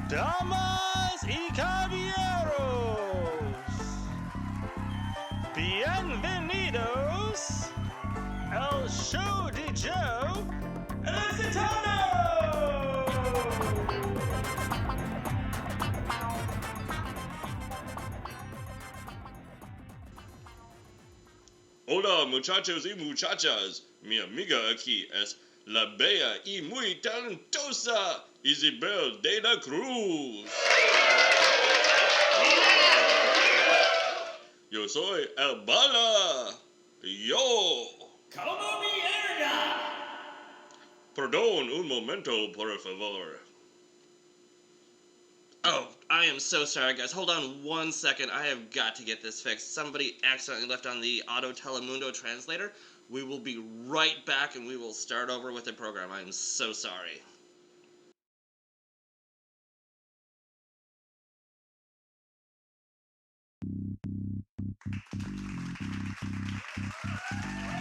Damas y caballeros, bienvenidos al show de Joe Insatiable. Hola muchachos y muchachas, mi amiga aquí es la bella y muy talentosa Isabel DeLaCruz. Yo soy el bala. Yo. Como mierda. Perdón un momento, por favor. Oh, I am so sorry, guys. Hold on 1 second. I have got to get this fixed. Somebody accidentally left on the Auto Telemundo translator. We will be right back and we will start over with the program. I am so sorry.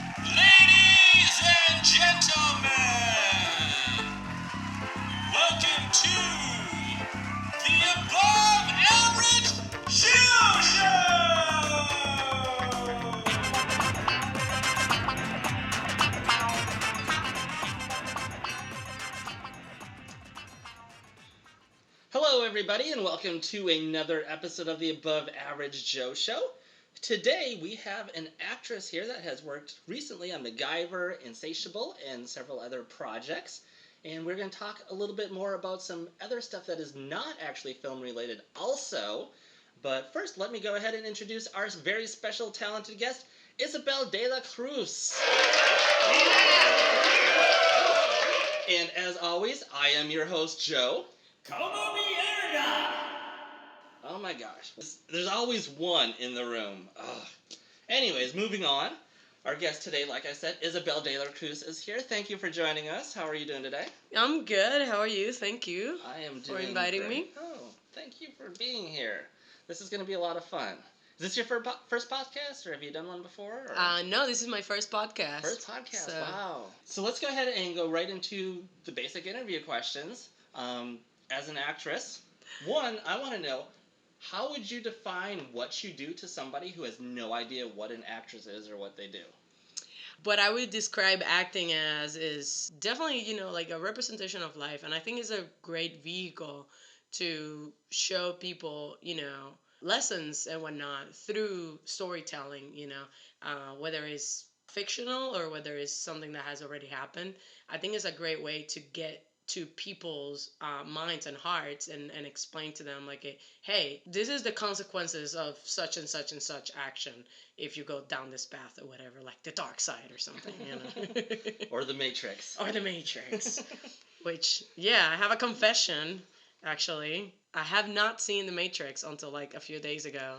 Ladies and gentlemen, welcome to the Above Average Show Show! Hello, everybody, and welcome to another episode of the Above Average Joe Show. Today, we have an actress here that has worked recently on MacGyver, Insatiable, and several other projects. And we're going to talk a little bit more about some other stuff that is not actually film-related also. But first, let me go ahead and introduce our very special, talented guest, Isabel DeLaCruz. And as always, I am your host, Joe. Como mierda! Oh my gosh. There's always one in the room. Ugh. Anyways, moving on. Our guest today, like I said, Isabel DeLaCruz is here. Thank you for joining us. How are you doing today? I'm good. How are you? Thank you. I am For doing inviting great. me. Oh, thank you for being here. This is going to be a lot of fun. Is this your first podcast, or have you done one before? Or? No, this is my first podcast. First podcast, So- wow. So let's go ahead and go right into the basic interview questions. As an actress, one, I want to know, how would you define what you do to somebody who has no idea what an actress is or what they do? What I would describe acting as is definitely, like a representation of life. And I think it's a great vehicle to show people, lessons and whatnot through storytelling, whether it's fictional or whether it's something that has already happened. I think it's a great way to get to people's minds and hearts and explain to them like, hey, this is the consequences of such and such and such action if you go down this path or whatever, like the dark side or something, Or The Matrix. or the Matrix. Which, I have a confession, actually. I have not seen the Matrix until like a few days ago.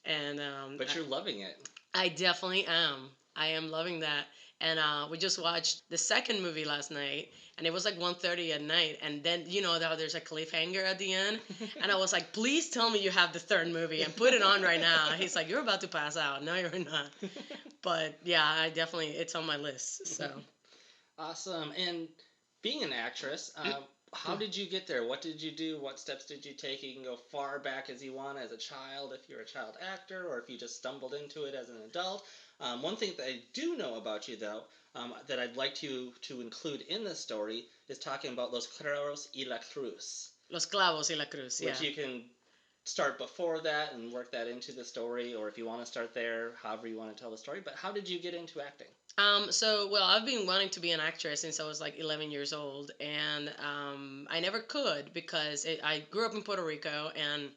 And But you're loving it. I definitely am. I am loving that. And we just watched the second movie last night, and it was like 1:30 at night. And then, how there's a cliffhanger at the end. And I was like, please tell me you have the third movie and put it on right now. He's like, you're about to pass out. No, you're not. But yeah, it's on my list. So Awesome. And being an actress, how did you get there? What did you do? What steps did you take? You can go far back as you want as a child, if you're a child actor, or if you just stumbled into it as an adult. One thing that I do know about you, though, that I'd like to include in this story is talking about Los Clavos y la Cruz. Los Clavos y la Cruz, yeah. Which you can start before that and work that into the story, or if you want to start there, however you want to tell the story. But how did you get into acting? I've been wanting to be an actress since I was like 11 years old, and I never could because I grew up in Puerto Rico, and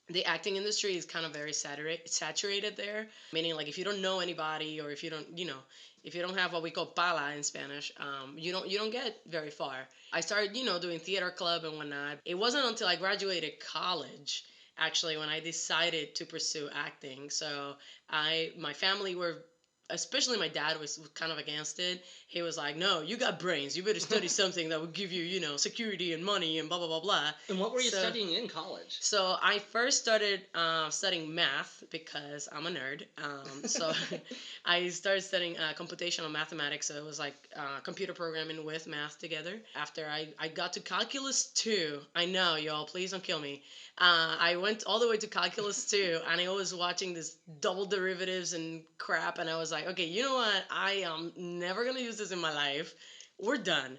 the acting industry is kind of very saturated there. Meaning, like, if you don't know anybody, or if you don't, if you don't have what we call pala in Spanish, you don't get very far. I started, doing theater club and whatnot. It wasn't until I graduated college, actually, when I decided to pursue acting. So my family were especially my dad was kind of against it. He was like, no, you got brains. You better study something that will give you, security and money and blah, blah, blah, blah. And what were you studying in college? So I first started studying math because I'm a nerd. So I started studying computational mathematics. So it was like computer programming with math together. After I got to calculus 2, I know, y'all, please don't kill me. I went all the way to calculus 2, and I was watching this double derivatives and crap, and I was like, okay, you know what? I am never going to use this in my life. We're done.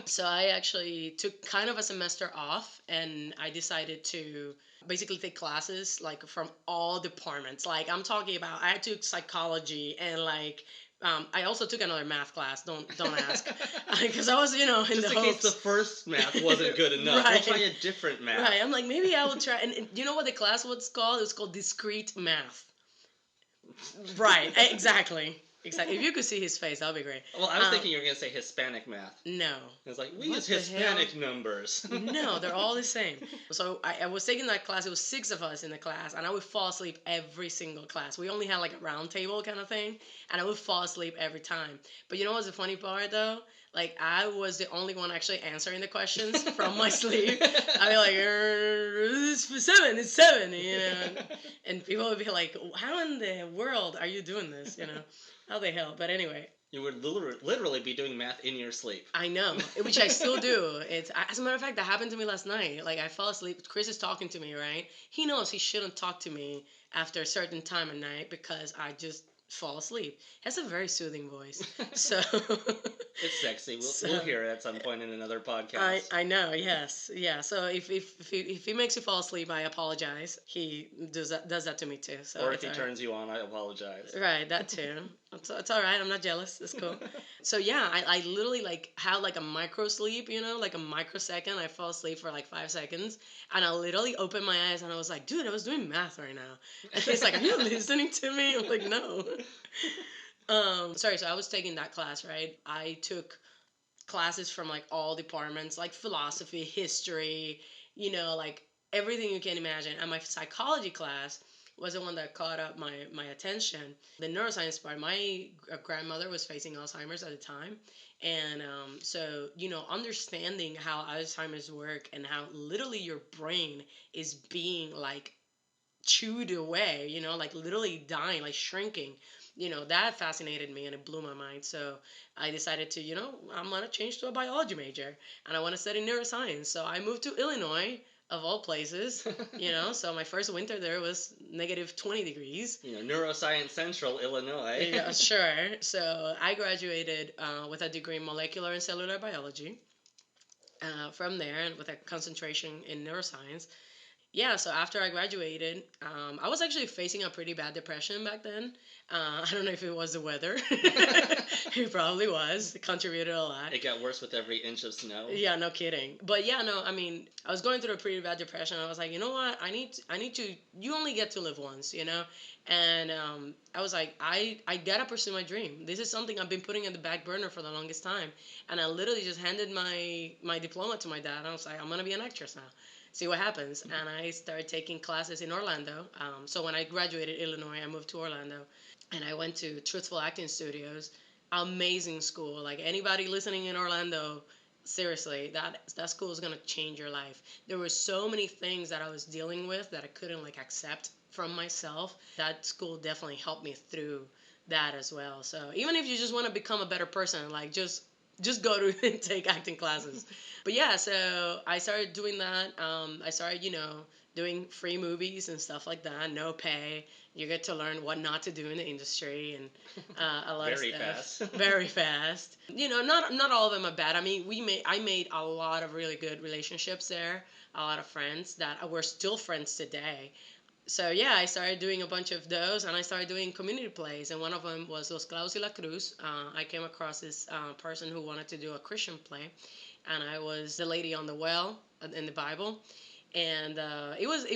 So I actually took kind of a semester off, and I decided to basically take classes like from all departments. Like I'm talking about, I took psychology and like I also took another math class. Don't ask, because I was in Just the in hopes. case the first math wasn't good enough, Right. we'll try a different math. Right. I'm like, maybe I will try. And you know what the class was called? It was called discrete math. Right. Exactly. Exactly. If you could see his face, that would be great. Well, I was thinking you were going to say Hispanic math. No. It's like, we What use the Hispanic numbers. No, they're all the same. So I was taking that class. It was 6 of us in the class, and I would fall asleep every single class. We only had like a round table kind of thing, and I would fall asleep every time. But you know what's the funny part, though? Like, I was the only one actually answering the questions from my sleep. I'd be like, it's 7, it's 7, And people would be like, how in the world are you doing this, How the hell? But anyway. You would literally be doing math in your sleep. I know, which I still do. As a matter of fact, that happened to me last night. Like, I fell asleep. Chris is talking to me, right? He knows he shouldn't talk to me after a certain time of night because I just fall asleep. He has a very soothing voice. So It's sexy. We'll hear it at some point in another podcast. I know, yes. Yeah. So if he makes you fall asleep, I apologize. He does that to me too. So or if he turns you on, I apologize. Right, that too. It's all right. I'm not jealous. It's cool. So yeah, I literally like had like a micro sleep, like a microsecond. I fell asleep for like 5 seconds, and I literally opened my eyes and I was like, dude, I was doing math right now. And he's like, are you listening to me? I'm like, no. Sorry. So I was taking that class, right? I took classes from like all departments, like philosophy, history, like everything you can imagine. And my psychology class was the one that caught up my attention. The neuroscience part, my grandmother was facing Alzheimer's at the time. And so, understanding how Alzheimer's work and how literally your brain is being like chewed away, like literally dying, like shrinking. That fascinated me and it blew my mind. So I decided to, I'm going to change to a biology major and I want to study neuroscience. So I moved to Illinois, of all places, so my first winter there was negative 20 degrees. Neuroscience Central, Illinois. Yeah, sure. So I graduated with a degree in molecular and cellular biology from there and with a concentration in neuroscience. Yeah, so after I graduated, I was actually facing a pretty bad depression back then. I don't know if it was the weather. It probably was. It contributed a lot. It got worse with every inch of snow. Yeah, no kidding. But yeah, no, I mean, I was going through a pretty bad depression. I was like, you know what? I need to, you only get to live once, And I was like, I gotta pursue my dream. This is something I've been putting in the back burner for the longest time. And I literally just handed my diploma to my dad. I was like, I'm gonna be an actress now. See what happens. And I started taking classes in Orlando. So when I graduated Illinois, I moved to Orlando. And I went to Truthful Acting Studios. Amazing school. Like, anybody listening in Orlando, seriously, that school is going to change your life. There were so many things that I was dealing with that I couldn't, like, accept from myself. That school definitely helped me through that as well. So even if you just want to become a better person, like, just go to and take acting classes. But yeah, so I started doing that. I started, doing free movies and stuff like that. No pay. You get to learn what not to do in the industry and a lot of stuff. Very fast. Very fast. Not all of them are bad. I mean, I made a lot of really good relationships there. A lot of friends that we're still friends today. So yeah, I started doing a bunch of those, and I started doing community plays, and one of them was Los Clavos y la Cruz. I came across this person who wanted to do a Christian play, and I was the lady on the well in the Bible, and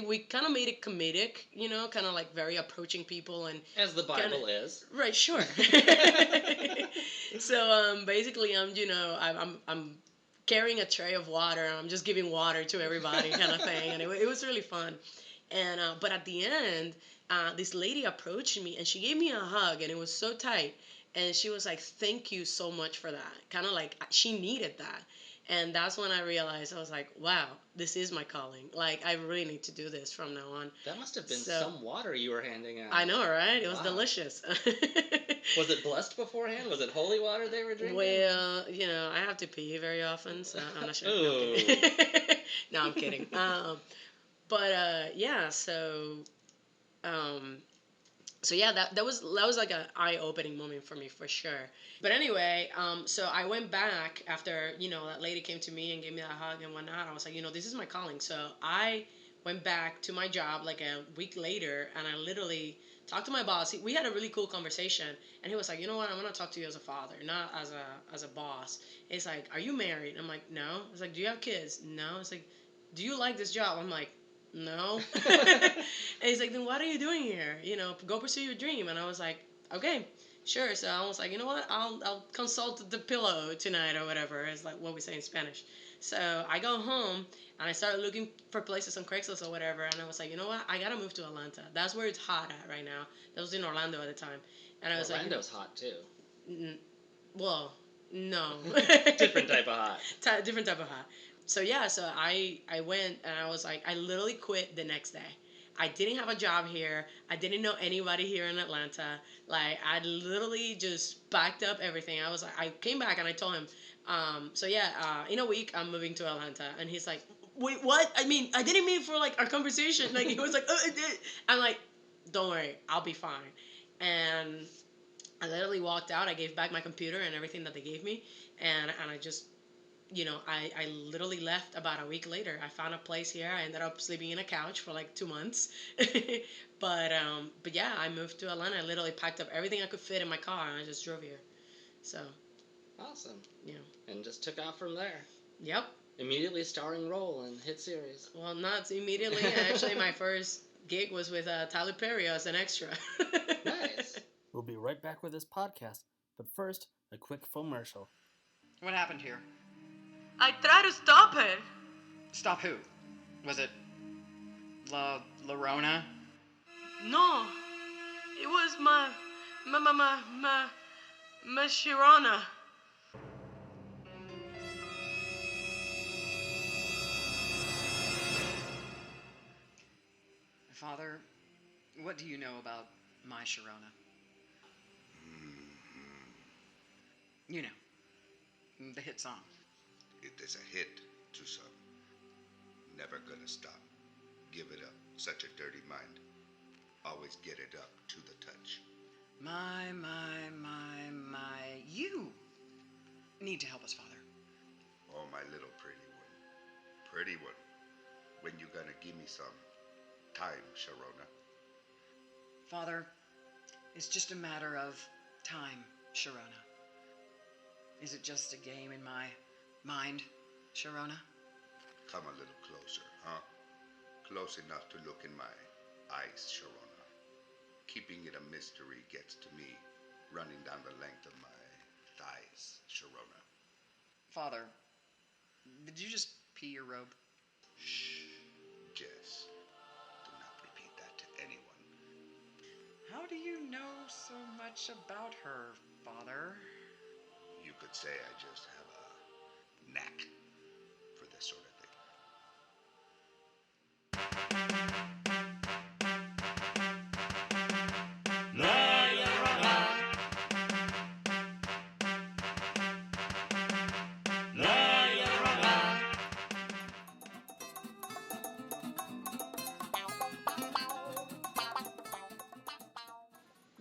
we kind of made it comedic, kind of like very approaching people and as the Bible is. Right, sure. So basically, I'm carrying a tray of water, and I'm just giving water to everybody, kind of thing, and it was really fun. And but at the end, this lady approached me and she gave me a hug and it was so tight. And she was like, thank you so much for that. Kind of like she needed that. And that's when I realized, I was like, wow, this is my calling. Like, I really need to do this from now on. That must have been So- some water you were handing out. I know, right? It was Wow. delicious. Was it blessed beforehand? Was it holy water they were drinking? Well, I have to pee very often, so I'm not sure. Ooh. No, I'm kidding. Yeah, so yeah, that was like an eye-opening moment for me for sure. But anyway, so I went back after that lady came to me and gave me that hug and whatnot. I was like, this is my calling. So I went back to my job like a week later, and I literally talked to my boss. We had a really cool conversation, and he was like, you know what? I'm gonna talk to you as a father, not as a boss. He's like, are you married? I'm like, no. He's like, do you have kids? No. It's like, do you like this job? I'm like, no. And he's like, then what are you doing here? Go pursue your dream. And I was like, okay, sure. So I was like, you know what? I'll consult the pillow tonight or whatever. It's like what we say in Spanish. So I go home and I started looking for places on Craigslist or whatever. And I was like, you know what? I gotta move to Atlanta. That's where it's hot at right now. That was in Orlando at the time. And I was Orlando's hot too. well, no. Different type of hot. Different type of hot. So yeah, so I went and I was like, I literally quit the next day. I didn't have a job here. I didn't know anybody here in Atlanta. Like, I literally just packed up everything. I was like, I came back and I told him, in a week I'm moving to Atlanta. And he's like, wait, what? I mean, I didn't mean for like our conversation. Like, he was like, I'm like, don't worry, I'll be fine. And I literally walked out. I gave back my computer and everything that they gave me. And I just, I literally left about a week later. I found a place here. I ended up sleeping in a couch for like 2 months. But yeah, I moved to Atlanta. I literally packed up everything I could fit in my car and I just drove here. So. Awesome. Yeah. And just took off from there. Yep. Immediately starring role in hit series. Well, not immediately. Actually, my first gig was with Tyler Perry as an extra. Nice. We'll be right back with this podcast, but first, a quick commercial. What happened here? I tried to stop her. Stop who? Was it Lorona? No, it was my Sharona. Father, what do you know about my Sharona? You know, the hit song. It is a hit to some. Never gonna stop. Give it up. Such a dirty mind. Always get it up to the touch. My. You need to help us, Father. Oh, my little pretty one. Pretty one. When you gonna give me some time, Sharona? Father, it's just a matter of time, Sharona. Is it just a game in my mind, Sharona? Come a little closer, huh? Close enough to look in my eyes, Sharona. Keeping it a mystery gets to me, running down the length of my thighs, Sharona. Father, did you just pee your robe? Shh, Jess. Do not repeat that to anyone. How do you know so much about her, Father? You could say I just have a knack for this sort of thing.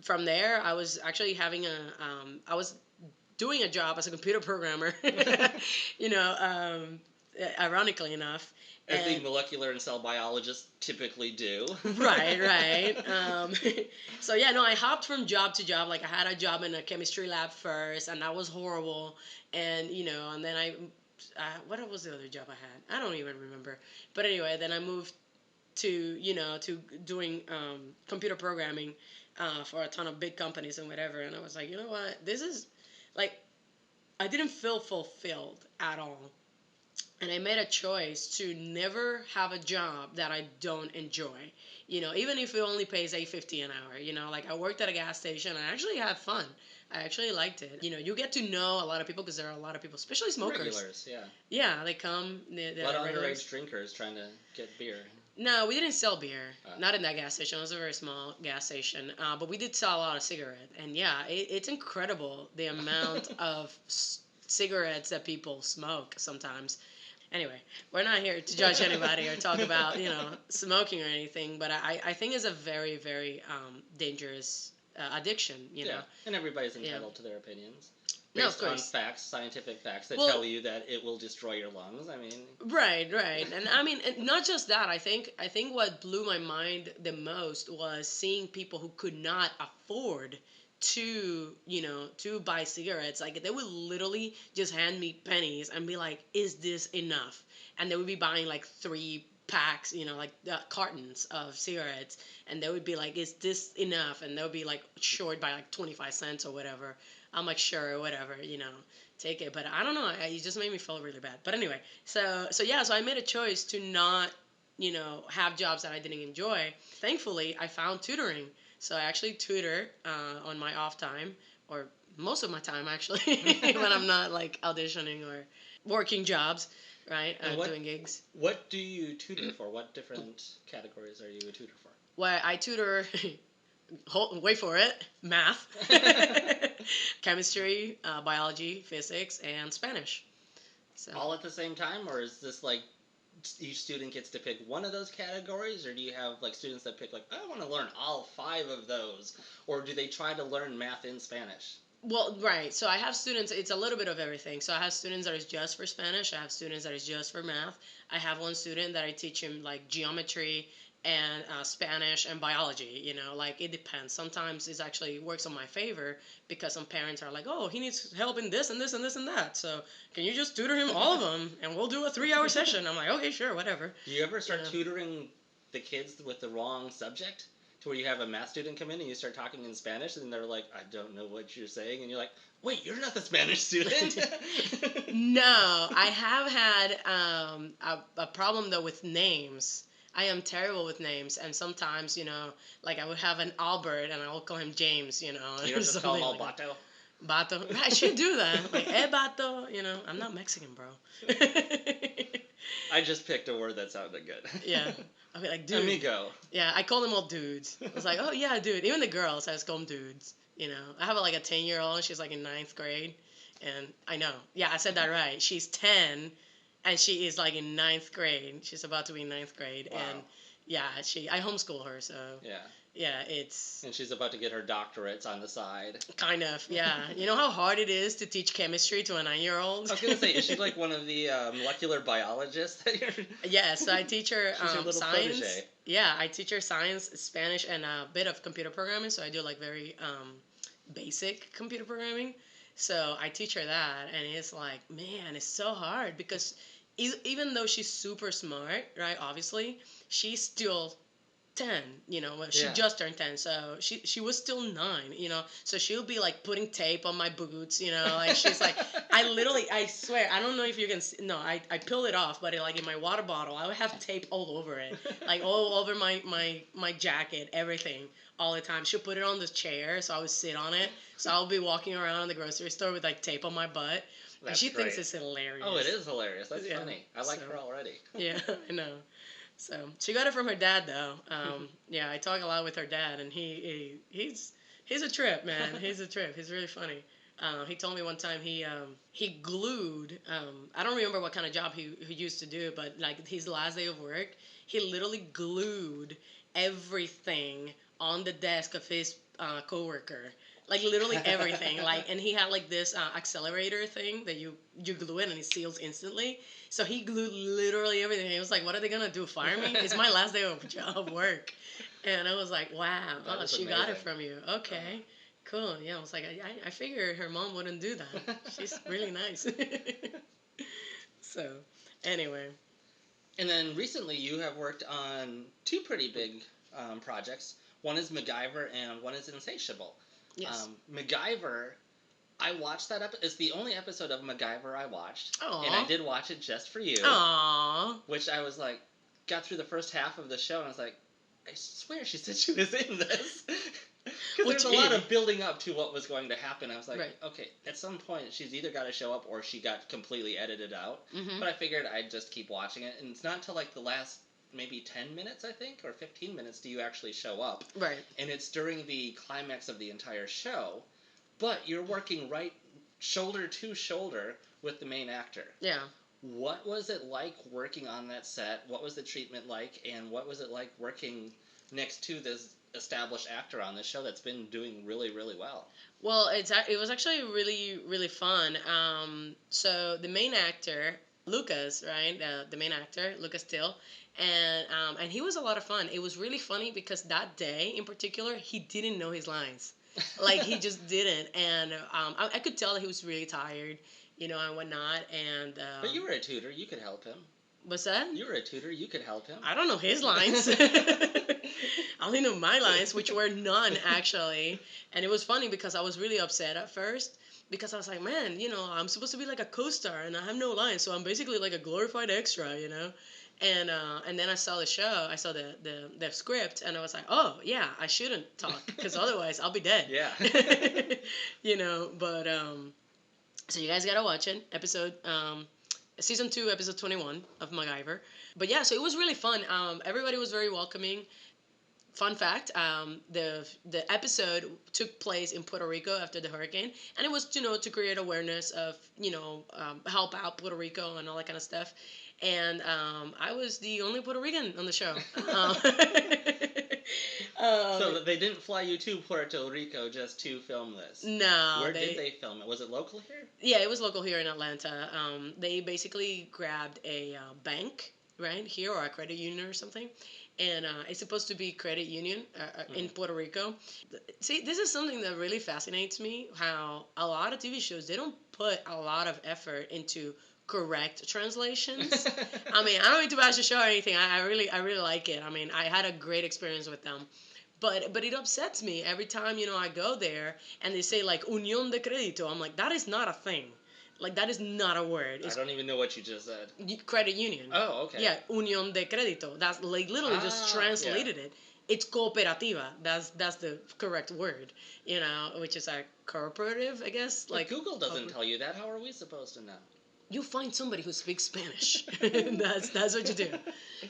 From there, I was actually having I was doing a job as a computer programmer, ironically enough. As the molecular and cell biologists typically do. Right. So yeah, no, I hopped from job to job. Like I had a job in a chemistry lab first, and that was horrible. And and then what was the other job I had? I don't even remember. But anyway, then I moved to to doing computer programming for a ton of big companies and whatever. And I was like, you know what, this is like, I didn't feel fulfilled at all. And I made a choice to never have a job that I don't enjoy. Even if it only pays $8.50 an hour. Like I worked at a gas station and I actually had fun. I actually liked it. You get to know a lot of people because there are a lot of people, especially smokers. Regulars, yeah. Yeah, they come. A lot of underage drinkers trying to get beer. No, we didn't sell beer. Not in that gas station. It was a very small gas station. But we did sell a lot of cigarettes. And yeah, it's incredible the amount of cigarettes that people smoke sometimes. Anyway, we're not here to judge anybody or talk about, smoking or anything. But I think it's a very, very dangerous addiction, Yeah, and everybody's entitled to their opinions. No, of Based on course. facts, scientific facts that tell you that it will destroy your lungs. I mean, Right. And I mean, and not just that. I think what blew my mind the most was seeing people who could not afford to buy cigarettes. Like they would literally just hand me pennies and be like, "Is this enough?" And they would be buying like 3 packs, cartons of cigarettes, and they would be like, "Is this enough?" And they'll be like short by like 25 cents or whatever. I'm like, sure, whatever, take it. But I don't know. It just made me feel really bad. But anyway, so I made a choice to not, have jobs that I didn't enjoy. Thankfully, I found tutoring. So I actually tutor on my off time, or most of my time actually, when I'm not like auditioning or working jobs, right? Doing gigs. What do you tutor for? What different categories are you a tutor for? Well, I tutor. Wait for it. Math, chemistry, biology, physics, and Spanish. So. All at the same time, or is this like each student gets to pick one of those categories, or do you have like students that pick like I want to learn all 5 of those, or do they try to learn math in Spanish? Well, right. So I have students. It's a little bit of everything. So I have students that is just for Spanish. I have students that is just for math. I have one student that I teach him like geometry and Spanish and biology, like it depends. Sometimes it actually works on my favor because some parents are like, oh, he needs help in this and this and this and that. So can you just tutor him all of them and we'll do a 3-hour session? I'm like, okay, sure, whatever. Do you ever start tutoring the kids with the wrong subject? To where you have a math student come in and you start talking in Spanish and they're like, I don't know what you're saying. And you're like, wait, you're not the Spanish student. No, I have had a problem though with names. I am terrible with names, and sometimes, like I would have an Albert, and I will call him James, You don't just call him all like Bato? Bato. I should do that. Like, Bato, I'm not Mexican, bro. I just picked a word that sounded good. Yeah. I'll be like, dude. Amigo. Yeah, I call them all dudes. I was like, oh, yeah, dude. Even the girls, I just call them dudes, I have like a 10-year-old, she's like in 9th grade, and I know. Yeah, I said that right. She's 10. And she is like in 9th grade. She's about to be in 9th grade. Wow. And yeah, I homeschool her, so yeah, it's And she's about to get her doctorates on the side. kind of, yeah. You know how hard it is to teach chemistry to a 9-year-old? I was gonna say, is she like one of the molecular biologists that you're? Yes, I teach her She's your little science. protege. Yeah, I teach her science, Spanish, and a bit of computer programming. So I do like very basic computer programming. So I teach her that, and it's like, man, it's so hard because even though she's super smart, right? Obviously, she's still 10, she just turned 10, so she was still 9, so she'll be like putting tape on my boots, like she's like, I swear, I don't know if you can see, no, I peel it off, but like in my water bottle, I would have tape all over it, like all over my jacket, everything, all the time. She'll put it on the chair, so I would sit on it, so I'll be walking around in the grocery store with like tape on my butt. And she thinks it's hilarious. Oh, it is hilarious. That's funny. I like her already. Yeah, I know. So she got it from her dad, though. Yeah, I talk a lot with her dad, and he's a trip, man. He's a trip. He's really funny. He told me one time he glued. I don't remember what kind of job he used to do, but like his last day of work, he literally glued everything on the desk of his coworker. Like literally everything, and he had like this accelerator thing that you glue it and it seals instantly. So he glued literally everything. He was like, "What are they gonna do? Fire me? It's my last day of work." And I was like, "Wow, she got it from you. Okay, cool." Yeah, I was like, I figured her mom wouldn't do that. She's really nice. So, anyway. And then recently, you have worked on 2 pretty big projects. One is MacGyver, and one is Insatiable. Yes. MacGyver I watched that episode. It's the only episode of MacGyver I watched. Aw. And I did watch it just for you. Aww. Which I was like, got through the first half of the show, and I was like, I swear she said she was in this. Because there's a lot of building up to what was going to happen. I was like, Right. okay, at some point she's either got to show up or she got completely edited out. Mm-hmm. But I figured I'd just keep watching it, and it's not until like the last maybe 10 minutes, I think, or 15 minutes do you actually show up. Right. And it's during the climax of the entire show, but you're working right shoulder to shoulder with the main actor. Yeah. What was it like working on that set? What was the treatment like? And what was it like working next to this established actor on this show that's been doing really, really well? Well, it was actually really, really fun. So the main actor, Lucas, right? The main actor, Lucas Till, and he was a lot of fun. It was really funny because that day in particular, he didn't know his lines. Like, he just didn't. And I could tell that he was really tired, you know, and whatnot. And But you were a tutor. You could help him. what's that? You were a tutor. You could help him. I don't know his lines. I only know my lines, which were none, actually. And it was funny because I was really upset at first. Because I was like, man, you know, I'm supposed to be like a co-star and I have no lines. So I'm basically like a glorified extra, you know. And then I saw the show. I saw the script. And I was like, oh, yeah, I shouldn't talk. Because otherwise I'll be dead. Yeah. You know, but... So you guys gotta watch it. Season 2, episode 21 of MacGyver. But yeah, so it was really fun. Everybody was very welcoming. Fun fact, the episode took place in Puerto Rico after the hurricane. And it was, you know, to create awareness of, you know, help out Puerto Rico and all that kind of stuff. And I was the only Puerto Rican on the show. So they didn't fly you to Puerto Rico just to film this? No. Where did they film it? Was it local here? Yeah, it was local here in Atlanta. They basically grabbed a bank, right, here, or a credit union or something. And it's supposed to be credit union in Puerto Rico. See, this is something that really fascinates me, how a lot of TV shows, they don't put a lot of effort into correct translations. I mean, I don't need to bash the show or anything. I really like it. I mean, I had a great experience with them. But it upsets me every time, you know, I go there and they say, like, unión de crédito. I'm like, that is not a thing. Like, that is not a word. I don't even know what you just said. Credit union. Oh, okay. Yeah, unión de crédito. That's, like, literally just translated it. It's cooperativa. That's the correct word, you know, which is a cooperative, I guess. Like, Google doesn't tell you that. How are we supposed to know? You find somebody who speaks Spanish. That's what you do.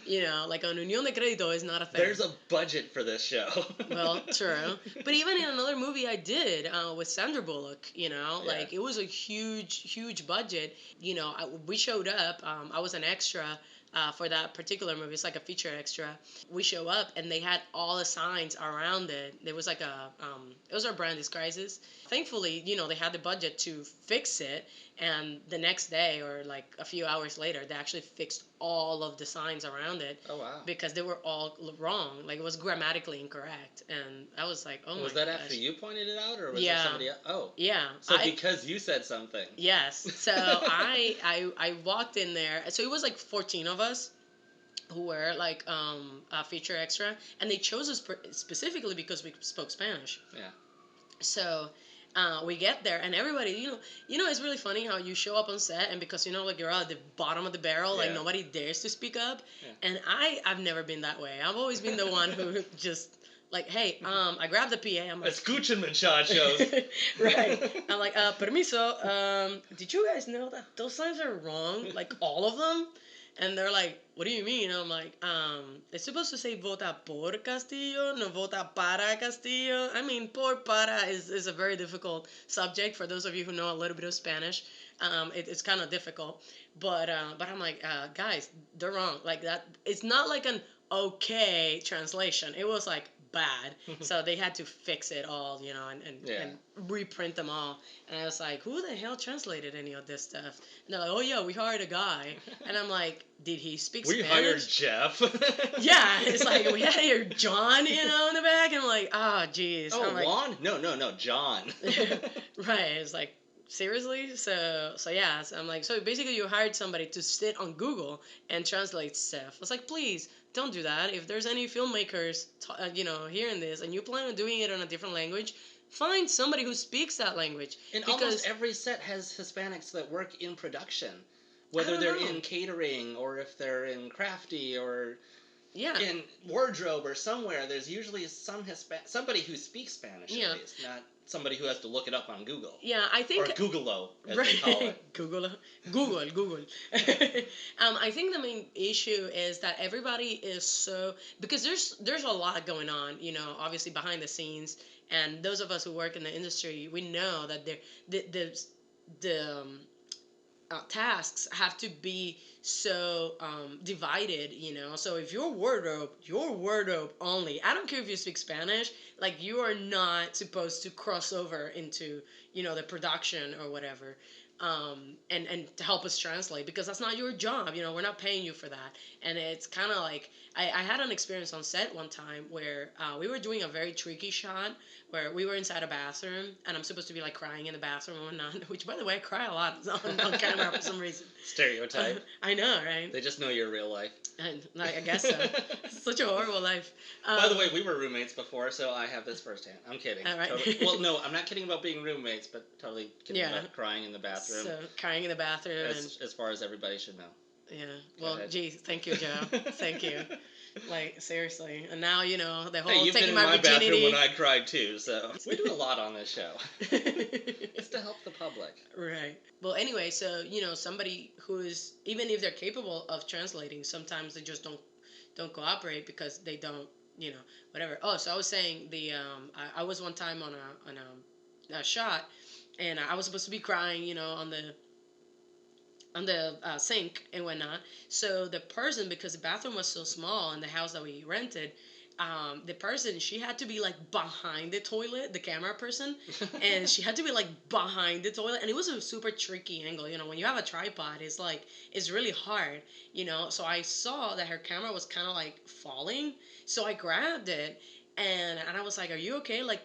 You know, like an unión de crédito is not a thing. There's a budget for this show. Well, true. But even in another movie I did with Sandra Bullock, you know, Yeah. like it was a huge budget. You know, we showed up. I was an extra for that particular movie. It's like a feature extra. We show up and they had all the signs around it. There was like it was our Brandy's Crisis. Thankfully, you know, they had the budget to fix it. And the next day or like a few hours later, they actually fixed all of the signs around it. Oh, wow. Because they were all wrong. Like, it was grammatically incorrect. And I was like, oh my gosh. Was that after you pointed it out, or was Yeah. there somebody else? Oh. Yeah. So because you said something. Yes. So I walked in there. So it was like 14 of us who were like a feature extra. And they chose us specifically because we spoke Spanish. Yeah. So we get there and everybody, you know, it's really funny how you show up on set and because, you know, like you're at the bottom of the barrel, like Yeah. nobody dares to speak up. Yeah. And I've never been that way. I've always been the one who just like, hey, I grab the PA. I'm like, Escuchen, muchachos. right. I'm like, permiso, did you guys know that those signs are wrong? Like all of them? And they're like, what do you mean? And I'm like, it's supposed to say vota por Castillo, no vota para Castillo. I mean, por para is a very difficult subject for those of you who know a little bit of Spanish. It's kind of difficult. But I'm like, guys, they're wrong. Like that, it's not like an okay translation. It was like bad. So they had to fix it all, you know, and reprint them all. And I was like, who the hell translated any of this stuff? And they're like, oh yeah, we hired a guy. And I'm like, did he speak We Spanish? hired Jeff. Yeah, it's like, we had here John, you know, in the back. And I'm like, oh, geez. Oh, I'm like, Juan? No, John. right. It's like, seriously? So yeah, so I'm like, so basically you hired somebody to sit on Google and translate stuff. I was like, please, don't do that. If there's any filmmakers, you know, hearing this and you plan on doing it in a different language, find somebody who speaks that language. And because almost every set has Hispanics that work in production, whether they're in catering or if they're in crafty or in wardrobe or somewhere. There's usually somebody who speaks Spanish at least, not somebody who has to look it up on Google. Yeah, I think... Or Google-o, as they call it. Google. I think the main issue is that everybody is so... Because there's a lot going on, you know, obviously behind the scenes. And those of us who work in the industry, we know that the tasks have to be so divided, you know. So if your wardrobe only. I don't care if you speak Spanish, like you are not supposed to cross over into, you know, the production or whatever, and to help us translate, because that's not your job, you know. We're not paying you for that. And it's kind of like I had an experience on set one time where we were doing a very tricky shot where we were inside a bathroom and I'm supposed to be like crying in the bathroom and whatnot, which, by the way, I cry a lot on camera for some reason. Stereotype. I know, right? They just know your real life. I guess so. It's such a horrible life. By the way, we were roommates before, so I have this firsthand. I'm kidding. All right. Totally. Well, no, I'm not kidding about being roommates, but totally kidding about crying in the bathroom. So, crying in the bathroom. As far as everybody should know. Yeah. Well, geez, thank you, Joe. Thank you. Like, seriously. And now, you know, the whole you've taking been my in my virginity. bathroom when I cried too, so we do a lot on this show. It's to help the public. Right. Well, anyway, so, you know, somebody who is, even if they're capable of translating, sometimes they just don't cooperate because they don't, you know, whatever. Oh, so I was saying I was one time on a shot, and I was supposed to be crying, you know, on the sink and whatnot. So the person, because the bathroom was so small in the house that we rented, the person, she had to be like behind the toilet, the camera person, and she had to be like behind the toilet, and it was a super tricky angle. You know, when you have a tripod, it's really hard, you know. So I saw that her camera was kind of like falling, so I grabbed it, and I was like, "Are you okay? Like,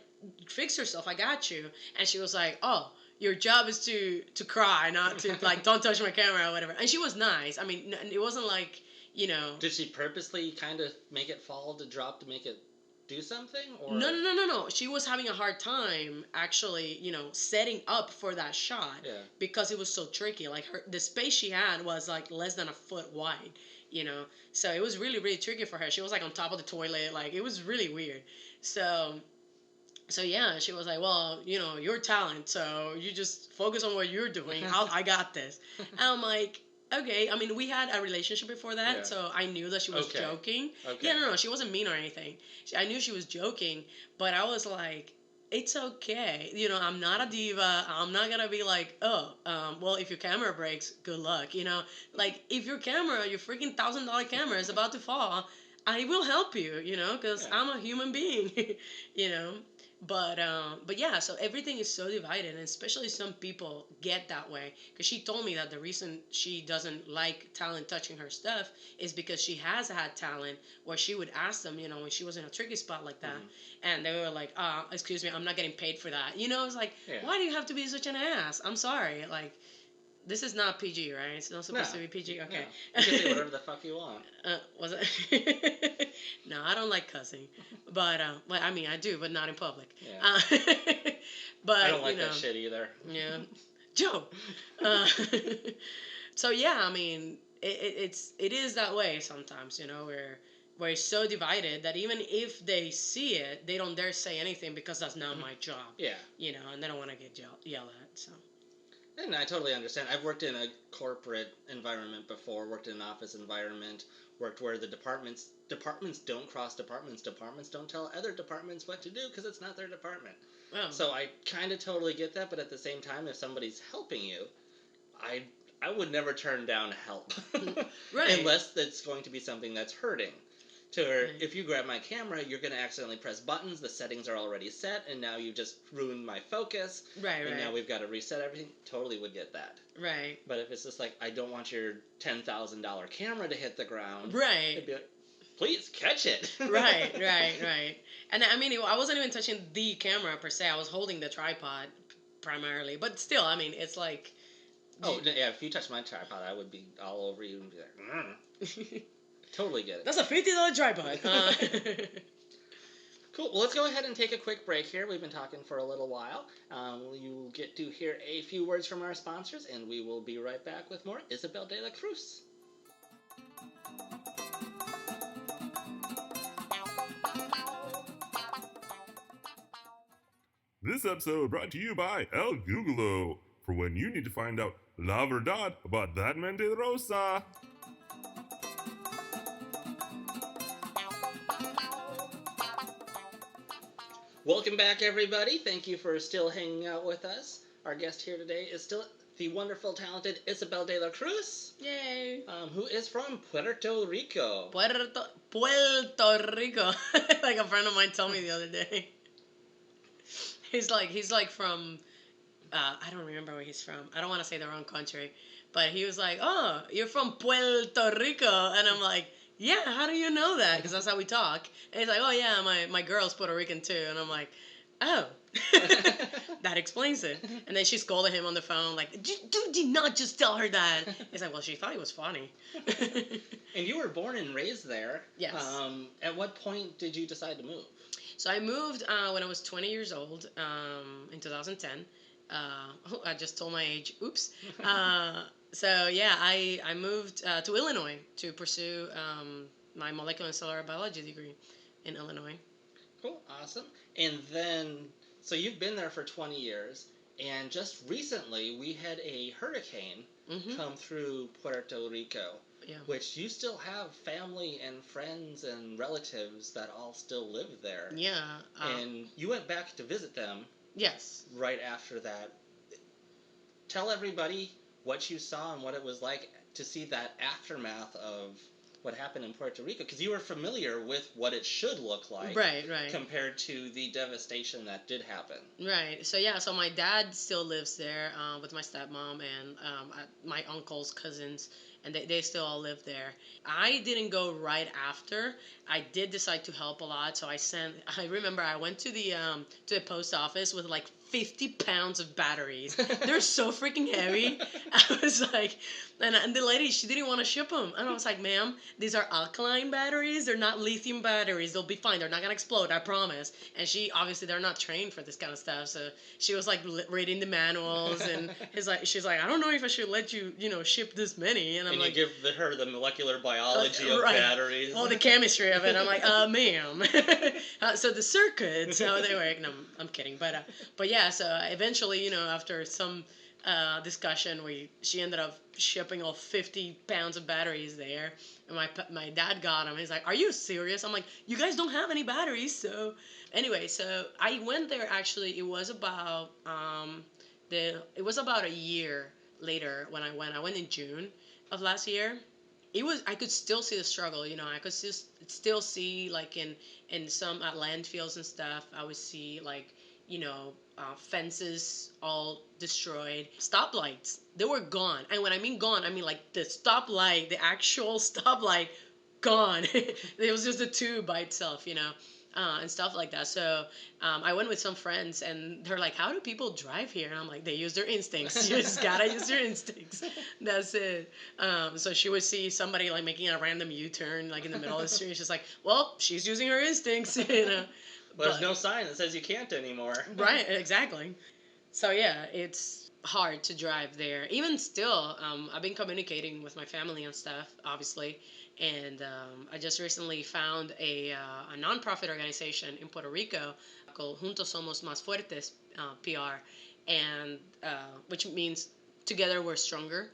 fix yourself. I got you." And she was like, "Oh, your job is to cry, not to like, don't touch my camera or whatever." And she was nice. I mean, it wasn't like, you know. Did she purposely kind of make it fall to drop to make it do something? Or? No. She was having a hard time actually, you know, setting up for that shot because it was so tricky. Like the space she had was like less than a foot wide, you know. So it was really, really tricky for her. She was like on top of the toilet. Like it was really weird. So yeah, she was like, "Well, you know, your talent, so you just focus on what you're doing. I got this." And I'm like, okay. I mean, we had a relationship before that, so I knew that she was joking. Okay. Yeah, no, she wasn't mean or anything. I knew she was joking, but I was like, it's okay. You know, I'm not a diva. I'm not gonna be like, oh, well, if your camera breaks, good luck. You know, like if your freaking $1,000 camera is about to fall, I will help you. You know, because I'm a human being. You know. But yeah, so everything is so divided, and especially some people get that way, because she told me that the reason she doesn't like talent touching her stuff is because she has had talent where she would ask them, you know, when she was in a tricky spot like that, and they were like, excuse me, I'm not getting paid for that. You know, it's like, why do you have to be such an ass? I'm sorry, like, this is not PG, right? It's not supposed to be PG? Okay. No. You can say whatever the fuck you want. Was it? No, I don't like cussing. But, well, I mean, I do, but not in public. Yeah. But, I don't like you know, that shit either. Yeah. Joe! So, yeah, I mean, it is that way sometimes, you know, where it's so divided that even if they see it, they don't dare say anything because that's not my job. Yeah. You know, and they don't want to get yelled at, so. And I totally understand. I've worked in a corporate environment before, worked in an office environment, worked where the departments don't cross departments. Departments don't tell other departments what to do because it's not their department. Oh. So I kind of totally get that, but at the same time, if somebody's helping you, I would never turn down help. Right. Unless it's going to be something that's hurting. To where if you grab my camera, you're going to accidentally press buttons, the settings are already set, and now you just ruined my focus. Right, and now we've got to reset everything. Totally would get that. Right. But if it's just like, I don't want your $10,000 camera to hit the ground. Right. It'd be like, please, catch it. Right. And I mean, I wasn't even touching the camera per se. I was holding the tripod primarily. But still, I mean, it's like... Oh, yeah, if you touched my tripod, I would be all over you and be like, Totally get it. That's a $50 tripod. Cool. Well, let's go ahead and take a quick break here. We've been talking for a little while. You will get to hear a few words from our sponsors, and we will be right back with more Isabel DeLaCruz. This episode brought to you by El Googlo, for when you need to find out la verdad about that mentirosa. Welcome back, everybody. Thank you for still hanging out with us. Our guest here today is still the wonderful, talented Isabel DeLaCruz, Yay! who is from Puerto Rico. Puerto Rico. Like a friend of mine told me the other day. He's like from, I don't remember where he's from. I don't want to say the wrong country. But he was like, oh, you're from Puerto Rico. And I'm like, yeah, how do you know that? Because that's how we talk. And he's like, oh, yeah, my girl's Puerto Rican too. And I'm like, oh, that explains it. And then she scolded him on the phone, like, do not just tell her that. He's like, well, she thought it was funny. And you were born and raised there. Yes. At what point did you decide to move? So I moved when I was 20 years old in 2010. I just told my age. Oops. So yeah, I moved to Illinois to pursue my molecular and cellular biology degree in Illinois. Cool, awesome. And then, so you've been there for 20 years, and just recently we had a hurricane come through Puerto Rico, which you still have family and friends and relatives that all still live there. Yeah. And you went back to visit them. Yes. Right after that. Tell everybody what you saw and what it was like to see that aftermath of what happened in Puerto Rico, because you were familiar with what it should look like, right, compared to the devastation that did happen. Right. So yeah, so my dad still lives there with my stepmom and my uncles, cousins, and they still all live there. I didn't go right after. I did decide to help a lot, so I remember I went to the post office with like 50 pounds of batteries. They're so freaking heavy. I was like, and the lady, she didn't want to ship them. And I was like, ma'am, these are alkaline batteries. They're not lithium batteries. They'll be fine. They're not going to explode, I promise. And obviously, they're not trained for this kind of stuff. So she was like reading the manuals. And she's like, I don't know if I should let you, ship this many. And I'm like, you give her the molecular biology of batteries. Well, the chemistry of it. I'm like, ma'am. So the circuits, how they work. No, I'm kidding. But yeah. So eventually, after some discussion, she ended up shipping all 50 pounds of batteries there. And my dad got them. He's like, "Are you serious?" I'm like, "You guys don't have any batteries." So anyway, so I went there. Actually, it was about a year later when I went. I went in June of last year. I could still see the struggle. I could still see like in some landfills and stuff. I would see like fences all destroyed. Stoplights, they were gone. And when I mean gone, I mean like the stoplight, the actual stoplight, gone. It was just a tube by itself, and stuff like that. So I went with some friends, and they're like, how do people drive here? And I'm like, they use their instincts. You just gotta use your instincts. That's it. So she would see somebody like making a random U-turn like in the middle of the street. She's like, well, she's using her instincts, Well, there's no sign that says you can't anymore. Right, exactly. So yeah, it's hard to drive there. Even still, I've been communicating with my family and stuff, obviously, and I just recently found a nonprofit organization in Puerto Rico called Juntos Somos Más Fuertes, PR, and which means together we're stronger.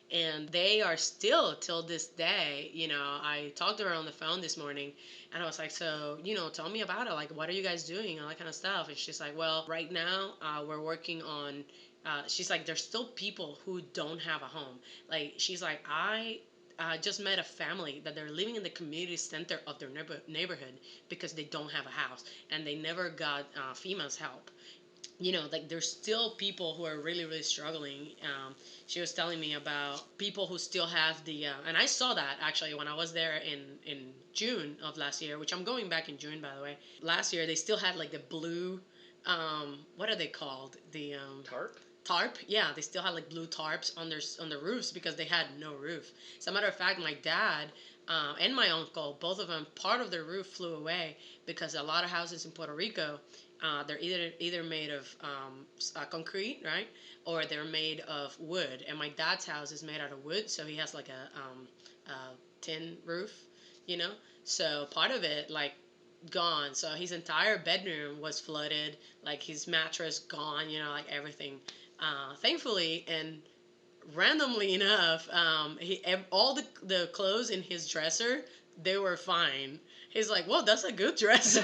And they are still, till this day, I talked to her on the phone this morning, and I was like, so, tell me about it. Like, what are you guys doing? All that kind of stuff. And she's like, well, right now, we're working on, she's like, there's still people who don't have a home. Like, she's like, I just met a family that they're living in the community center of their neighborhood because they don't have a house, and they never got FEMA's help. Like there's still people who are really, really struggling. She was telling me about people who still have and I saw that actually when I was there in June of last year, which I'm going back in June, by the way. Last year, they still had like the blue, what are they called? The tarp? tarp. Yeah, they still had like blue tarps on their roofs because they had no roof. As a matter of fact, my dad and my uncle, both of them, part of their roof flew away because a lot of houses in Puerto Rico, they're either made of concrete, right, or they're made of wood. And my dad's house is made out of wood, so he has like a tin roof, you know. So part of it, like, gone. So his entire bedroom was flooded, like his mattress gone, you know, like everything. Thankfully and randomly enough, all the clothes in his dresser, they were fine. He's like, "Well, that's a good dresser."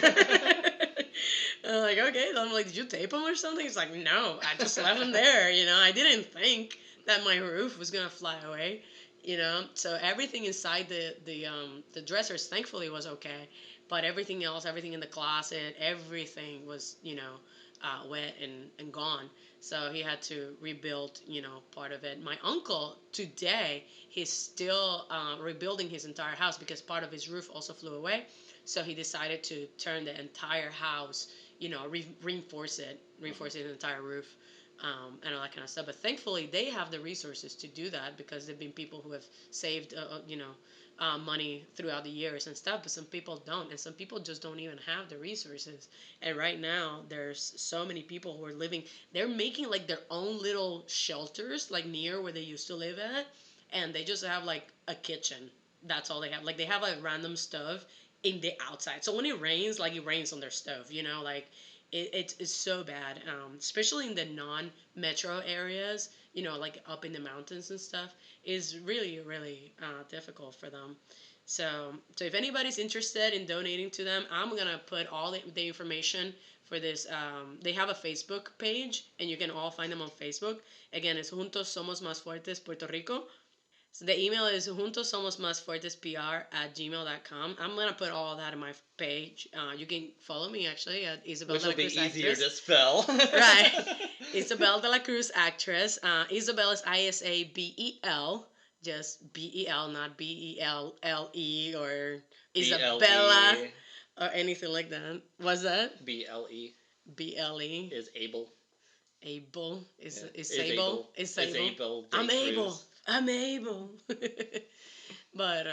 I'm like, "Okay." I'm like, "Did you tape them or something?" He's like, "No, I just left them there. You know, I didn't think that my roof was gonna fly away." You know, so everything inside the dressers, thankfully, was okay, but everything else, everything in the closet, everything was, you know, wet and gone. So he had to rebuild, you know, part of it. My uncle today, he's still rebuilding his entire house because part of his roof also flew away. So he decided to turn the entire house, you know, reinforce his entire roof. And all that kind of stuff. But thankfully, they have the resources to do that because they've been people who have saved, you know, money throughout the years and stuff. But some people don't, and some people just don't even have the resources. And right now, there's so many people who are living. They're making like their own little shelters, like near where they used to live at, and they just have like a kitchen. That's all they have. Like they have a random stove in the outside. So when it rains, like it rains on their stove. You know, like it's so bad, especially in the non-metro areas, you know, like up in the mountains and stuff, is really, really difficult for them. So if anybody's interested in donating to them, I'm going to put all the information for this. They have a Facebook page, and you can all find them on Facebook. Again, it's Juntos Somos Más Fuertes Puerto Rico. So the email is juntosomosmasfuertespr@gmail.com. I'm going to put all of that in my page. You can follow me, actually, at Isabel Which will be DeLaCruz easier Actress. to spell. Right. Isabel DeLaCruz Actress. Isabel is Isabel, just Bel, not Belle, or Isabella, BLE. or anything like that. What's that? BLE Ble. is able. Able. Is Yeah. is able. Is able. I'm able. I'm able. But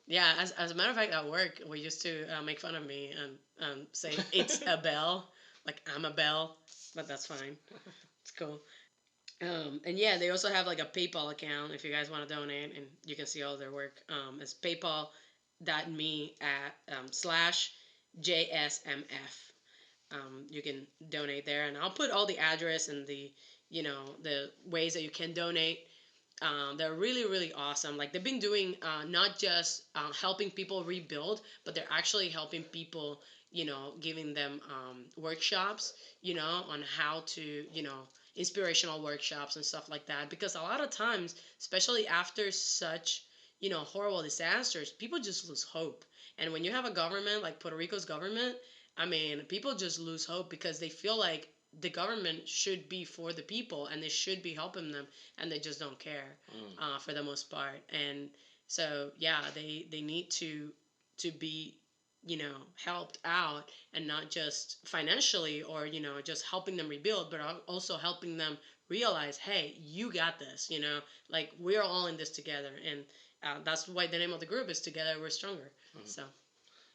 yeah, as a matter of fact, at work we used to make fun of me and say it's a bell, like I'm a bell, but that's fine. It's cool. And yeah, they also have like a PayPal account if you guys want to donate, and you can see all their work. It's paypal.me /JSMF. You can donate there, and I'll put all the address and the, you know, the ways that you can donate. They're really, really awesome. Like they've been doing not just helping people rebuild, but they're actually helping people, you know, giving them workshops, you know, on how to, you know, inspirational workshops and stuff like that. Because a lot of times, especially after such, you know, horrible disasters, people just lose hope. And when you have a government like Puerto Rico's government, I mean, people just lose hope because they feel like the government should be for the people and they should be helping them, and they just don't care for the most part. And so yeah, they need to be, you know, helped out, and not just financially or, you know, just helping them rebuild, but also helping them realize, hey, you got this, you know, like we're all in this together. And that's why the name of the group is Together We're Stronger. So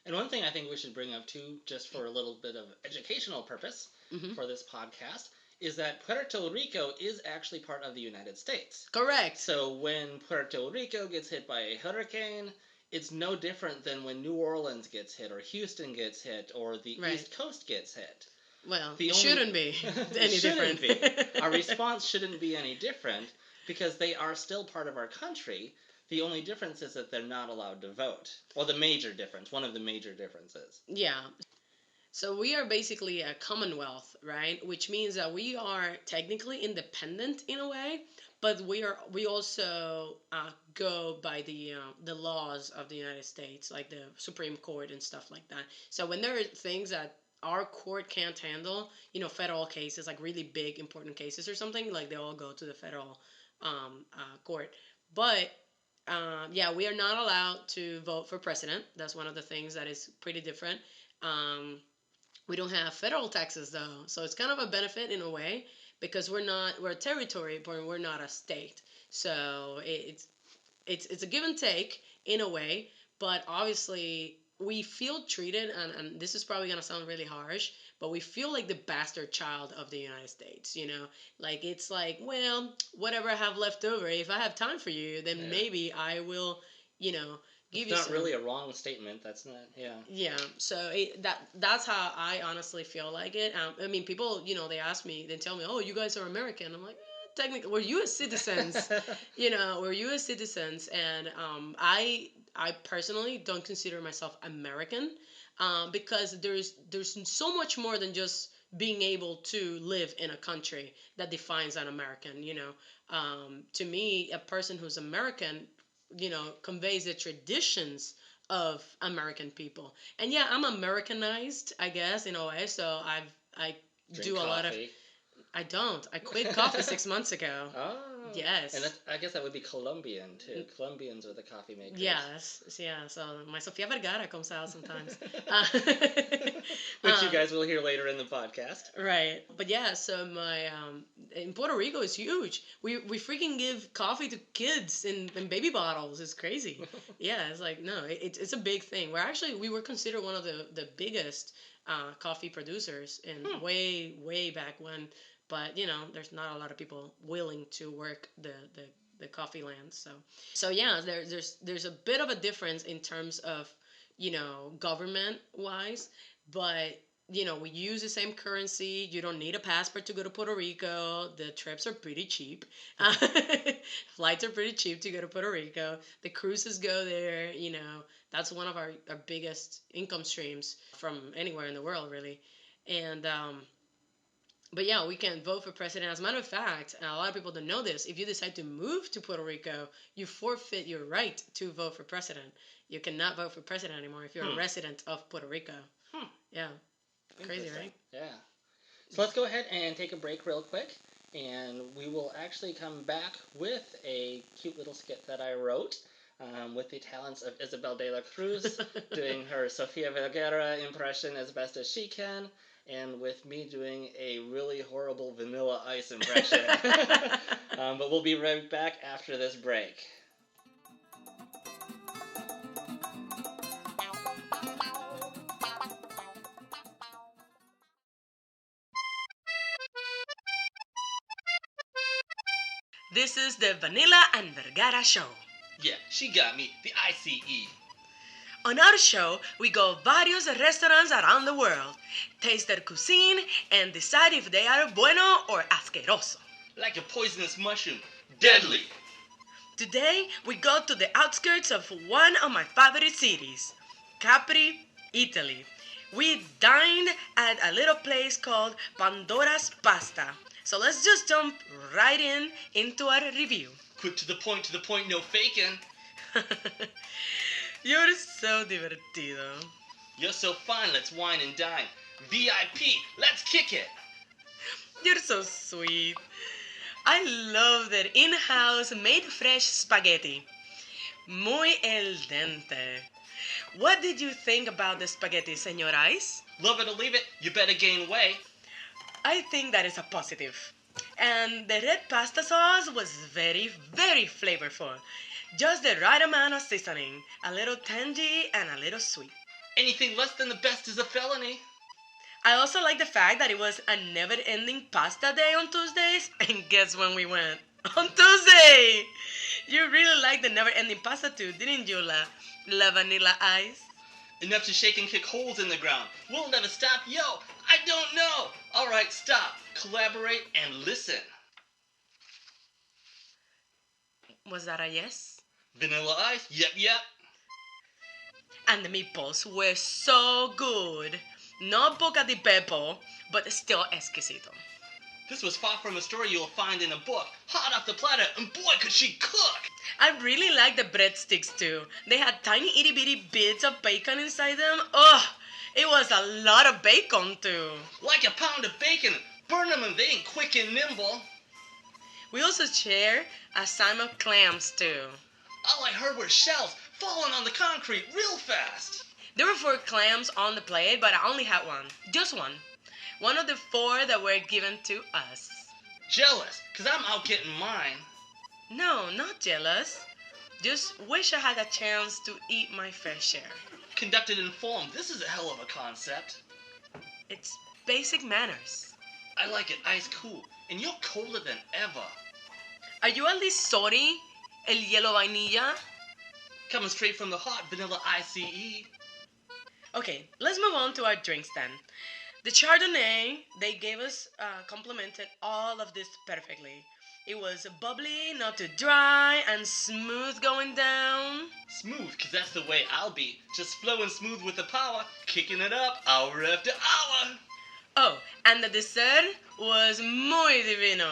And one thing I think we should bring up too, just for a little bit of educational purpose for this podcast, is that Puerto Rico is actually part of the United States. correct. So when Puerto Rico gets hit by a hurricane, it's no different than when New Orleans gets hit, or Houston gets hit, or the Right. East Coast gets hit. Well, The it only- shouldn't be any Shouldn't different. be. Our response shouldn't be any different because they are still part of our country. The only difference is that they're not allowed to vote. Well, the major difference, one of the major differences. Yeah. So we are basically a commonwealth, right? Which means that we are technically independent in a way, but we also go by the laws of the United States, like the Supreme Court and stuff like that. So when there are things that our court can't handle, you know, federal cases, like really big important cases or something, like they all go to the federal court. But yeah, we are not allowed to vote for president. That's one of the things that is pretty different. We don't have federal taxes though, so it's kind of a benefit in a way. because we're a territory, but we're not a state. So it's a give and take in a way, but obviously we feel treated, and this is probably going to sound really harsh, but we feel like the bastard child of the United States, you know? Like, it's like, well, whatever I have left over, if I have time for you, then maybe I will, you know, give you It's not some. really a wrong statement. That's not, yeah. Yeah, so that's how I honestly feel like it. I mean, people, you know, they ask me, they tell me, "Oh, you guys are American." I'm like, technically, we're U.S. citizens. You know, we're U.S. citizens, and I personally don't consider myself American, because there's so much more than just being able to live in a country that defines an American. You know, to me, a person who's American, you know, conveys the traditions of American people. And yeah, I'm Americanized, I guess, in a way. So I Drink do a lot of. coffee. I don't. I quit coffee 6 months ago. Oh. Yes. And I guess that would be Colombian, too. Colombians are the coffee makers. Yes, yeah. So my Sofía Vergara comes out sometimes. Which you guys will hear later in the podcast. Right. But yeah, so my in Puerto Rico is huge. We freaking give coffee to kids in baby bottles. It's crazy. Yeah, it's like, no, it's a big thing. We were considered one of the biggest coffee producers in way back when. But, you know, there's not a lot of people willing to work the coffee land. So yeah, there's a bit of a difference in terms of, you know, government wise, but, you know, we use the same currency. You don't need a passport to go to Puerto Rico. The trips are pretty cheap. Flights are pretty cheap to go to Puerto Rico. The cruises go there. You know, that's one of our biggest income streams from anywhere in the world, really. And but yeah, we can vote for president. As a matter of fact, a lot of people don't know this. If you decide to move to Puerto Rico, you forfeit your right to vote for president. You cannot vote for president anymore if you're a resident of Puerto Rico. Yeah. Crazy, right? Yeah. So let's go ahead and take a break real quick. And we will actually come back with a cute little skit that I wrote. With the talents of Isabel DeLaCruz doing her Sofía Vergara impression as best as she can. And with me doing a really horrible Vanilla Ice impression. But we'll be right back after this break. This is the Vanilla and Vergara show. Yeah, she got me. The ICE. On our show, we go various restaurants around the world, taste their cuisine, and decide if they are bueno or asqueroso. Like a poisonous mushroom. Deadly. Today, we go to the outskirts of one of my favorite cities, Capri, Italy. We dined at a little place called Pandora's Pasta. So let's just jump right into our review. Quick to the point, no faking. You're so divertido. You're so fine, let's wine and dine. VIP, let's kick it. You're so sweet. I love their in-house made fresh spaghetti. Muy el dente. What did you think about the spaghetti, Señor Ice? Love it or leave it, you better gain weight. I think that is a positive. And the red pasta sauce was very, very flavorful. Just the right amount of seasoning. A little tangy and a little sweet. Anything less than the best is a felony. I also like the fact that it was a never-ending pasta day on Tuesdays. And guess when we went? On Tuesday! You really liked the never-ending pasta too, didn't you, La Vanilla Ice? Enough to shake and kick holes in the ground. We'll never stop. Yo, I don't know. All right, stop. Collaborate and listen. Was that a yes? Vanilla Ice? Yep. And the meatballs were so good. No boca di pepo, but still exquisito. This was far from a story you'll find in a book. Hot off the platter, and boy, could she cook! I really liked the breadsticks too. They had tiny itty bitty bits of bacon inside them. Oh, it was a lot of bacon too. Like a pound of bacon. Burn them and they ain't quick and nimble. We also shared a salmon of clams too. All I heard were shells falling on the concrete real fast. There were 4 clams on the plate, but I only had one. Just one. One of the 4 that were given to us. Jealous, because I'm out getting mine. No, not jealous. Just wish I had a chance to eat my fair share. Conducted informed. This is a hell of a concept. It's basic manners. I like it ice cool, and you're colder than ever. Are you at least sorry, el hielo vainilla? Coming straight from the hot vanilla ICE. Okay, let's move on to our drinks then. The Chardonnay they gave us complemented all of this perfectly. It was bubbly, not too dry, and smooth going down. Smooth, because that's the way I'll be. Just flowing smooth with the power, kicking it up hour after hour. Oh, and the dessert was muy divino.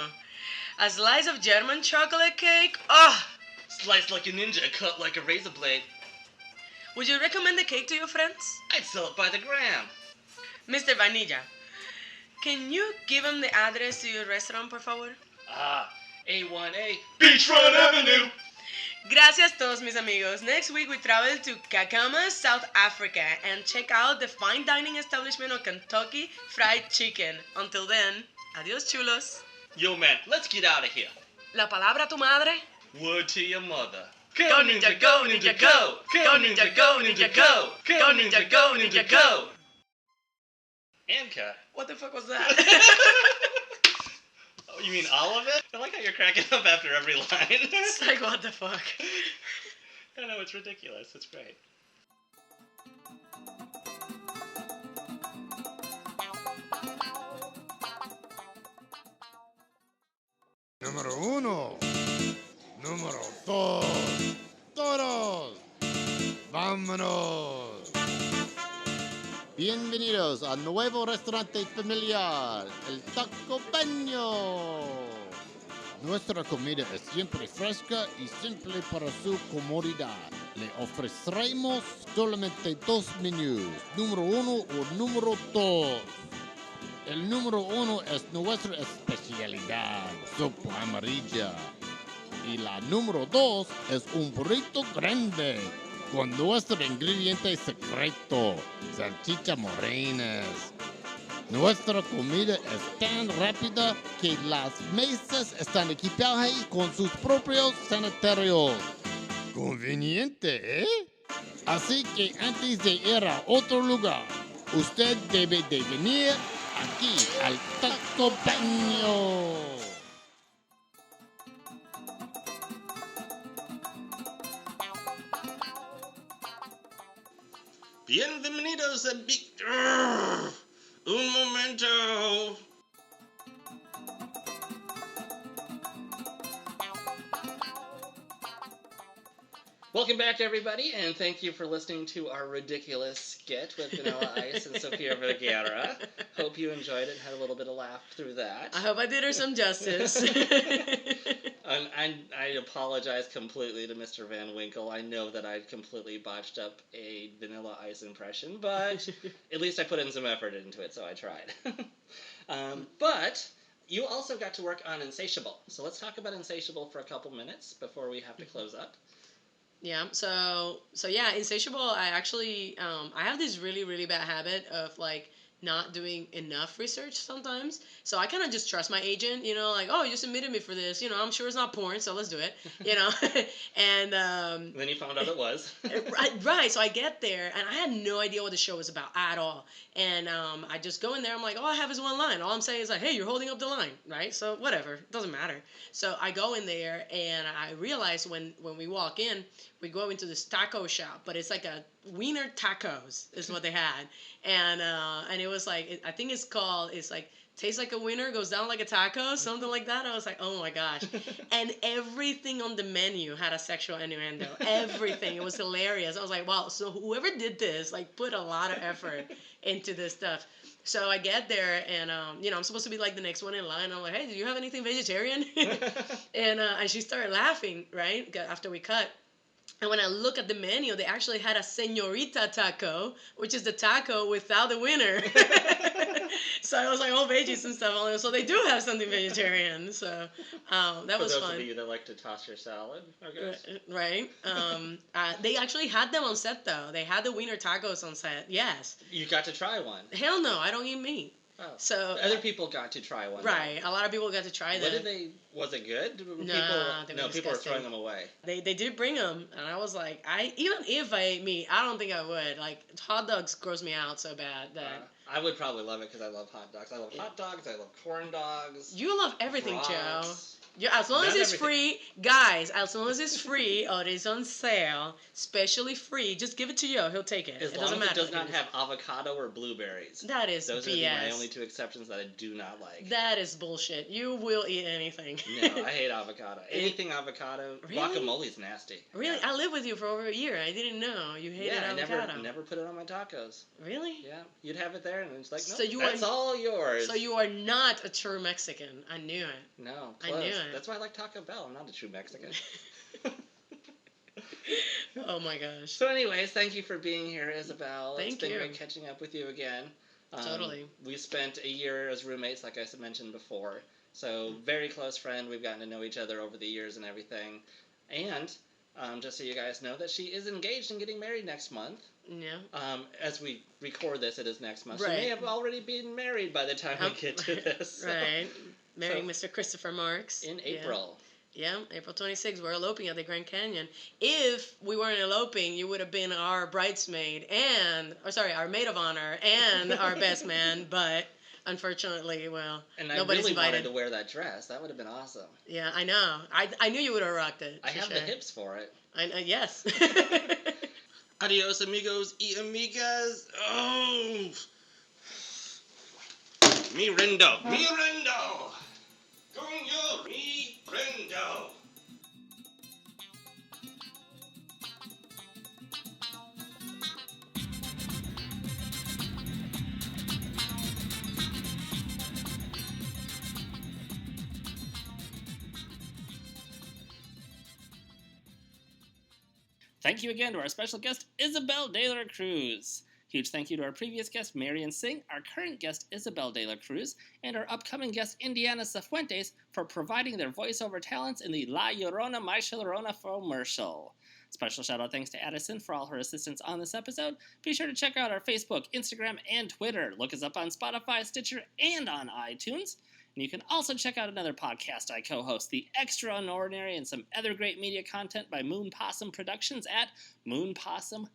A slice of German chocolate cake. Oh! Sliced like a ninja, cut like a razor blade. Would you recommend the cake to your friends? I'd sell it by the gram. Mr. Vanilla, can you give him the address to your restaurant, por favor? A1A Beachfront Avenue. Gracias todos mis amigos. Next week we travel to Kakama, South Africa and check out the fine dining establishment of Kentucky Fried Chicken. Until then, adios chulos. Yo man, let's get out of here. La palabra tu madre. Word to your mother. Go ninja go, ninja go. Go ninja go, ninja go. Go ninja go, ninja go. And cut. What the fuck was that? Oh, you mean all of it? I like how you're cracking up after every line. It's like, what the fuck? I know, it's ridiculous. It's great. Número uno. Número dos. Todos. Vámonos. Bienvenidos al nuevo restaurante familiar, el Taco Baño. Nuestra comida es siempre fresca y simple para su comodidad. Le ofreceremos solamente dos menús, número uno o número dos. El número uno es nuestra especialidad, sopa amarilla. Y la número dos es un burrito grande con nuestro ingrediente secreto, salchicha morenas. Nuestra comida es tan rápida que las mesas están equipadas con sus propios sanitarios. Conveniente, ¿eh? Así que antes de ir a otro lugar, usted debe de venir aquí al Taco Baño. Bienvenidos a Un momento. Welcome back, everybody, and thank you for listening to our ridiculous skit with Vanilla Ice and Sofía Vergara. Hope you enjoyed it and had a little bit of laugh through that. I hope I did her some justice. I apologize completely to Mr. Van Winkle. I know that I completely botched up a Vanilla Ice impression, but at least I put in some effort into it, so I tried. But you also got to work on Insatiable. So let's talk about Insatiable for a couple minutes before we have to close up. Yeah, so yeah, Insatiable, I actually, I have this really, really bad habit of, like, not doing enough research sometimes. So I kind of just trust my agent, you know, like, oh, you submitted me for this, you know, I'm sure it's not porn, so let's do it, you know. And then you found out it was. right, so I get there, and I had no idea what the show was about at all. And I just go in there, I'm like, all I have is one line. All I'm saying is like, hey, you're holding up the line, right? So whatever, it doesn't matter. So I go in there, and I realize when we walk in, we go into this taco shop, but it's like a wiener tacos is what they had. And it was like, I think it's like, tastes like a wiener, goes down like a taco, something like that. I was like, oh my gosh. And everything on the menu had a sexual innuendo. Everything. It was hilarious. I was like, wow, so whoever did this, like, put a lot of effort into this stuff. So I get there, and, you know, I'm supposed to be, like, the next one in line. I'm like, hey, do you have anything vegetarian? And she started laughing, right, after we cut. And when I look at the menu, they actually had a señorita taco, which is the taco without the winner. So I was like, all veggies and stuff. So they do have something vegetarian. So that was fun. For those of you that like to toss your salad, I guess. Right. They actually had them on set, though. They had the wiener tacos on set. Yes. You got to try one. Hell no, I don't eat meat. Oh. So Other people got to try one. right, a lot of people got to try What them. did they? Was it good? No, they were People were disgusting. throwing them away. They did bring them, and I was like, even if I ate meat, I don't think I would. Like, hot dogs gross me out so bad that I would probably love it because I love hot dogs. I love hot dogs. I love corn dogs. you love everything, Joe. brats. Yeah, as long as Not it's free, guys. As long as it's free or it's on sale, specially free, just give it to Joe. He'll take it. As It long doesn't as it matter. does not have avocado or blueberries. That is Those BS. are my only two exceptions that I do not like. That is bullshit. You will eat anything. No, I hate avocado. Anything avocado. Really? Guacamole's nasty. Really? Yeah. I lived with you for over a year. I didn't know you hated Yeah, avocado. I never put it on my tacos. Really? Yeah, you'd have it there, and it's like, no, So you that's all yours. So you are not a true Mexican. I knew it. No, I close. knew it. That's why I like Taco Bell. I'm not a true Mexican. Oh my gosh. So anyways, thank you for being here, Isabel. Thank It's been you. great catching up with you again. Totally. We spent a year as roommates, like I mentioned before. So very close friend. We've gotten to know each other over the years and everything. And just so you guys know that she is engaged and getting married next month. Yeah. As we record this, it is next month. She Right. may have already been married by the time we get to this. So- Right. Marrying So- Mr. Christopher Marks. In Yeah. April. Yeah, April 26th. We're eloping at the Grand Canyon. If we weren't eloping, you would have been our bridesmaid our maid of honor and our best man. But unfortunately, well, And I nobody's really invited. wanted to wear that dress. That would have been awesome. Yeah, I know. I knew you would have rocked it. I for have sure. the hips for it. Yes. Adios, amigos y amigas. Oh. Mi rindo. Coño, mi rindo. Thank you again to our special guest, Isabel DeLaCruz. Huge thank you to our previous guest, Marion Singh, our current guest, Isabel DeLaCruz, and our upcoming guest, Indiana Cifuentes, for providing their voiceover talents in the La Llorona, My Llorona commercial. Special shout out thanks to Addison for all her assistance on this episode. Be sure to check out our Facebook, Instagram, and Twitter. Look us up on Spotify, Stitcher, and on iTunes. And you can also check out another podcast I co-host, The Extraordinary, and some other great media content by Moon Possum Productions at moonpossum.com.